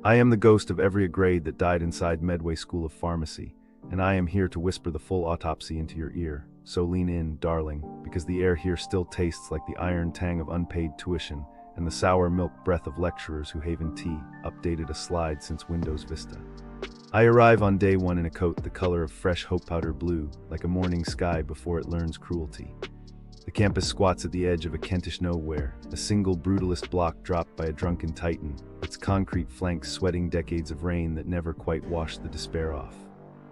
I am the ghost of every grade that died inside Medway School of Pharmacy, and I am here to whisper the full autopsy into your ear. So lean in, darling, because the air here still tastes like the iron tang of unpaid tuition and the sour milk breath of lecturers who Haven Tea updated a slide since Windows Vista. I arrive on day one in a coat the color of fresh hope powder blue, like a morning sky before it learns cruelty. The campus squats at the edge of a Kentish nowhere, a single brutalist block dropped by a drunken titan, its concrete flanks sweating decades of rain that never quite washed the despair off.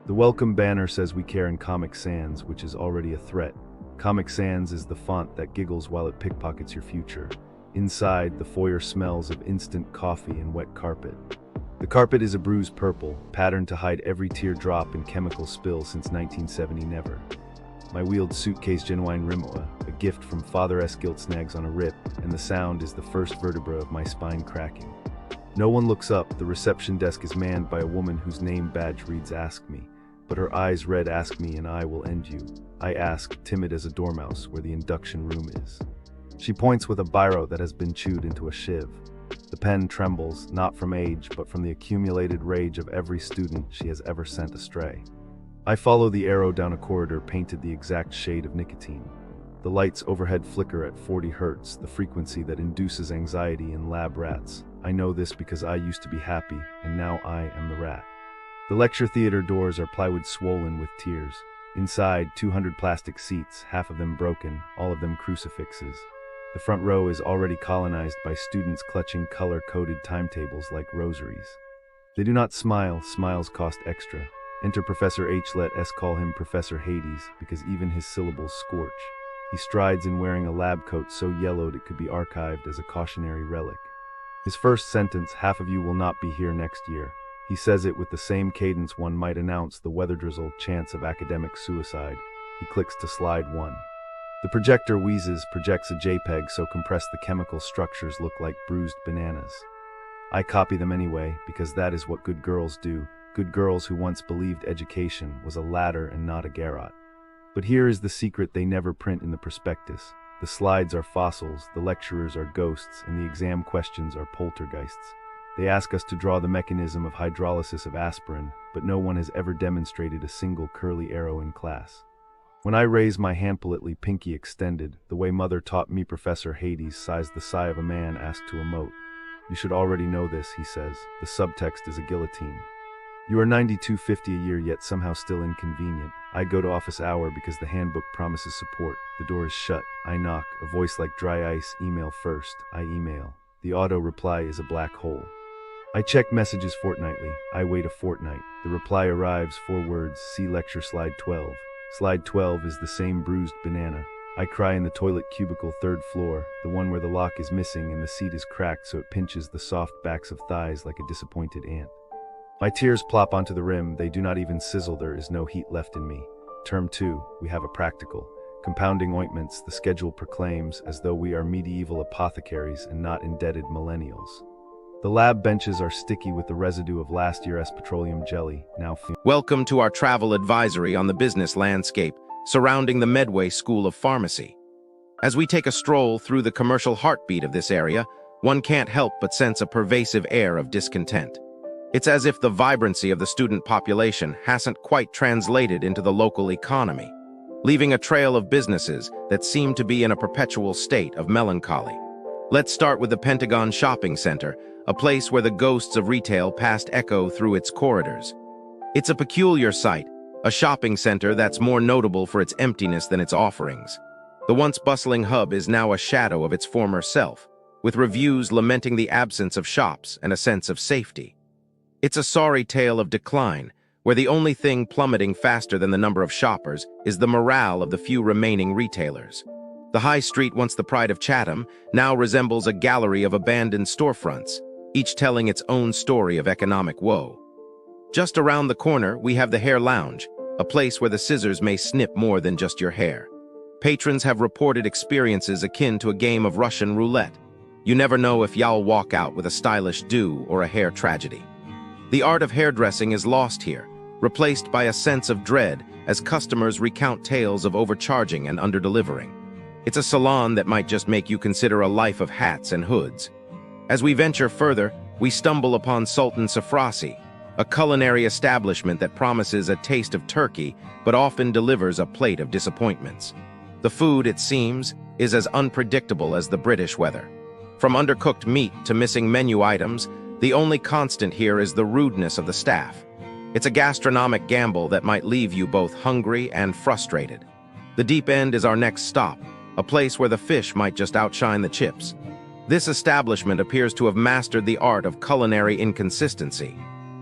The welcome banner says we care in Comic Sans, which is already a threat. Comic Sans is the font that giggles while it pickpockets your future. Inside, the foyer smells of instant coffee and wet carpet. The carpet is a bruised purple, patterned to hide every teardrop and chemical spill since 1970 never. My wheeled suitcase genuine Rimoa, a gift from Father S. Gilt snags on a rip, and the sound is the first vertebra of my spine cracking. No one looks up. The reception desk is manned by a woman whose name badge reads Ask Me, but her eyes read Ask Me and I will end you. I ask, timid as a dormouse, where the induction room is. She points with a biro that has been chewed into a shiv. The pen trembles, not from age, but from the accumulated rage of every student she has ever sent astray. I follow the arrow down a corridor painted the exact shade of nicotine. The lights overhead flicker at 40 Hz, the frequency that induces anxiety in lab rats. I know this because I used to be happy, and now I am the rat. The lecture theater doors are plywood swollen with tears. Inside, 200 plastic seats, half of them broken, all of them crucifixes. The front row is already colonized by students clutching color-coded timetables like rosaries. They do not smile, smiles cost extra. Enter Professor H. Let us call him Professor Hades, because even his syllables scorch. He strides in wearing a lab coat so yellowed it could be archived as a cautionary relic. His first sentence, half of you will not be here next year. He says it with the same cadence one might announce the weather-drizzled chance of academic suicide. He clicks to slide 1. The projector wheezes, projects a JPEG so compressed the chemical structures look like bruised bananas. I copy them anyway, because that is what good girls do. Good girls who once believed education was a ladder and not a garrote. But here is the secret they never print in the prospectus. The slides are fossils, the lecturers are ghosts, and the exam questions are poltergeists. They ask us to draw the mechanism of hydrolysis of aspirin, but no one has ever demonstrated a single curly arrow in class. When I raise my hand politely, pinky extended, the way mother taught me, Professor Hades sighs the sigh of a man asked to emote. You should already know this, he says. The subtext is a guillotine. You are $92.50 a year, yet somehow still inconvenient. I go to office hour because the handbook promises support. The door is shut. I knock, a voice like dry ice. Email first. I email. The auto reply is a black hole. I check messages fortnightly. I wait a fortnight. The reply arrives, 4 words, see lecture slide 12. Slide 12 is the same bruised banana. I cry in the toilet cubicle, 3rd floor, the one where the lock is missing and the seat is cracked so it pinches the soft backs of thighs like a disappointed ant. My tears plop onto the rim, they do not even sizzle, there is no heat left in me. Term 2, we have a practical. Compounding ointments, the schedule proclaims, as though we are medieval apothecaries and not indebted millennials. The lab benches are sticky with the residue of last year's petroleum jelly, now Welcome to our travel advisory on the business landscape surrounding the Medway School of Pharmacy. As we take a stroll through the commercial heartbeat of this area, one can't help but sense a pervasive air of discontent. It's as if the vibrancy of the student population hasn't quite translated into the local economy, leaving a trail of businesses that seem to be in a perpetual state of melancholy. Let's start with the Pentagon Shopping Center, a place where the ghosts of retail past echo through its corridors. It's a peculiar sight, a shopping center that's more notable for its emptiness than its offerings. The once bustling hub is now a shadow of its former self, with reviews lamenting the absence of shops and a sense of safety. It's a sorry tale of decline, where the only thing plummeting faster than the number of shoppers is the morale of the few remaining retailers. The high street, once the pride of Chatham, now resembles a gallery of abandoned storefronts, each telling its own story of economic woe. Just around the corner, we have the Hair Lounge, a place where the scissors may snip more than just your hair. Patrons have reported experiences akin to a game of Russian roulette. You never know if y'all walk out with a stylish do or a hair tragedy. The art of hairdressing is lost here, replaced by a sense of dread as customers recount tales of overcharging and underdelivering. It's a salon that might just make you consider a life of hats and hoods. As we venture further, we stumble upon Sultan Safrasi, a culinary establishment that promises a taste of Turkey but often delivers a plate of disappointments. The food, it seems, is as unpredictable as the British weather. From undercooked meat to missing menu items, the only constant here is the rudeness of the staff. It's a gastronomic gamble that might leave you both hungry and frustrated. The Deep End is our next stop, a place where the fish might just outshine the chips. This establishment appears to have mastered the art of culinary inconsistency.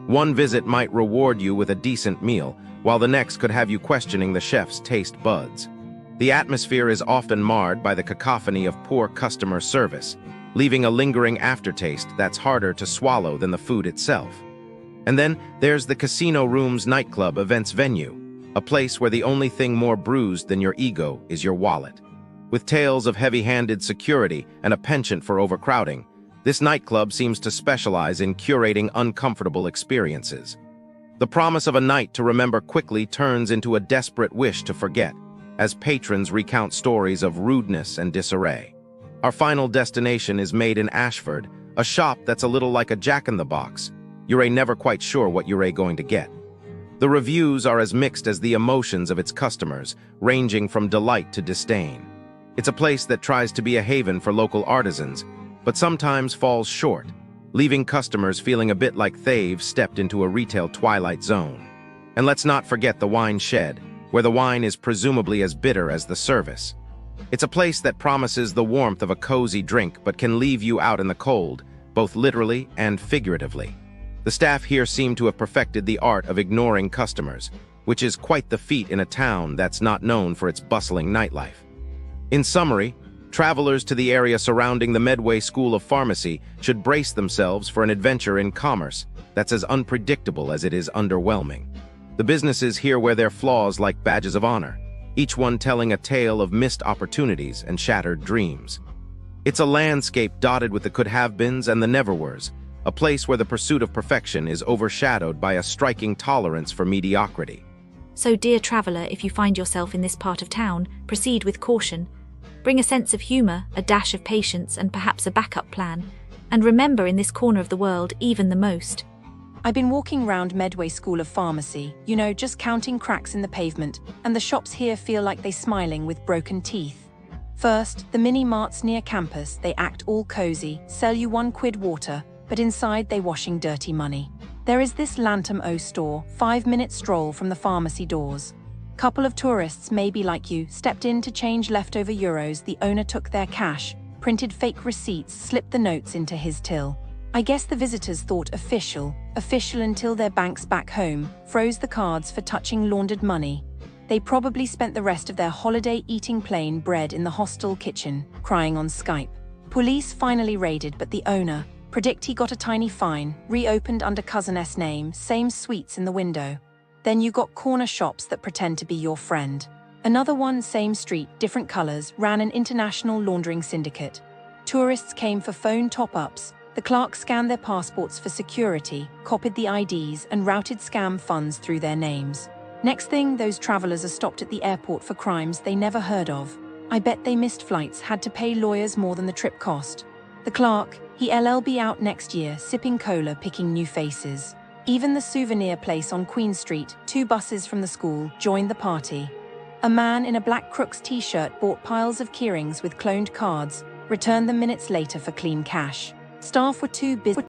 One visit might reward you with a decent meal, while the next could have you questioning the chef's taste buds. The atmosphere is often marred by the cacophony of poor customer service, leaving a lingering aftertaste that's harder to swallow than the food itself. And then there's the Casino Rooms nightclub events venue, a place where the only thing more bruised than your ego is your wallet. With tales of heavy-handed security and a penchant for overcrowding, this nightclub seems to specialize in curating uncomfortable experiences. The promise of a night to remember quickly turns into a desperate wish to forget, as patrons recount stories of rudeness and disarray. Our final destination is Made in Ashford, a shop that's a little like a jack-in-the-box. You're never quite sure what you're going to get. The reviews are as mixed as the emotions of its customers, ranging from delight to disdain. It's a place that tries to be a haven for local artisans, but sometimes falls short, leaving customers feeling a bit like they've stepped into a retail twilight zone. And let's not forget the wine shed, where the wine is presumably as bitter as the service. It's a place that promises the warmth of a cozy drink but can leave you out in the cold, both literally and figuratively. The staff here seem to have perfected the art of ignoring customers, which is quite the feat in a town that's not known for its bustling nightlife. In summary, travelers to the area surrounding the Medway School of Pharmacy should brace themselves for an adventure in commerce that's as unpredictable as it is underwhelming. The businesses here wear their flaws like badges of honor, each one telling a tale of missed opportunities and shattered dreams. It's a landscape dotted with the could-have-beens and the never-weres, a place where the pursuit of perfection is overshadowed by a striking tolerance for mediocrity. So, dear traveller, if you find yourself in this part of town, proceed with caution. Bring a sense of humour, a dash of patience, and perhaps a backup plan. And remember, in this corner of the world, even the most. I've been walking round Medway School of Pharmacy, just counting cracks in the pavement, and the shops here feel like they're smiling with broken teeth. First, the mini-marts near campus, they act all cozy, sell you £1 water, but inside they washing dirty money. There is this Lantern O store, 5-minute stroll from the pharmacy doors. Couple of tourists, maybe like you, stepped in to change leftover euros. The owner took their cash, printed fake receipts, slipped the notes into his till. I guess the visitors thought official until their banks back home froze the cards for touching laundered money. They probably spent the rest of their holiday eating plain bread in the hostel kitchen, crying on Skype. Police finally raided, but the owner, predict he got a tiny fine, reopened under cousin S name, same sweets in the window. Then you got corner shops that pretend to be your friend. Another one, same street, different colors, ran an international laundering syndicate. Tourists came for phone top-ups. The clerk scanned their passports for security, copied the IDs, and routed scam funds through their names. Next thing, those travelers are stopped at the airport for crimes they never heard of. I bet they missed flights, had to pay lawyers more than the trip cost. The clerk, he LLB out next year, sipping cola, picking new faces. Even the souvenir place on Queen Street, 2 buses from the school, joined the party. A man in a black Crooks t-shirt bought piles of keyrings with cloned cards, returned them minutes later for clean cash. Staff were too busy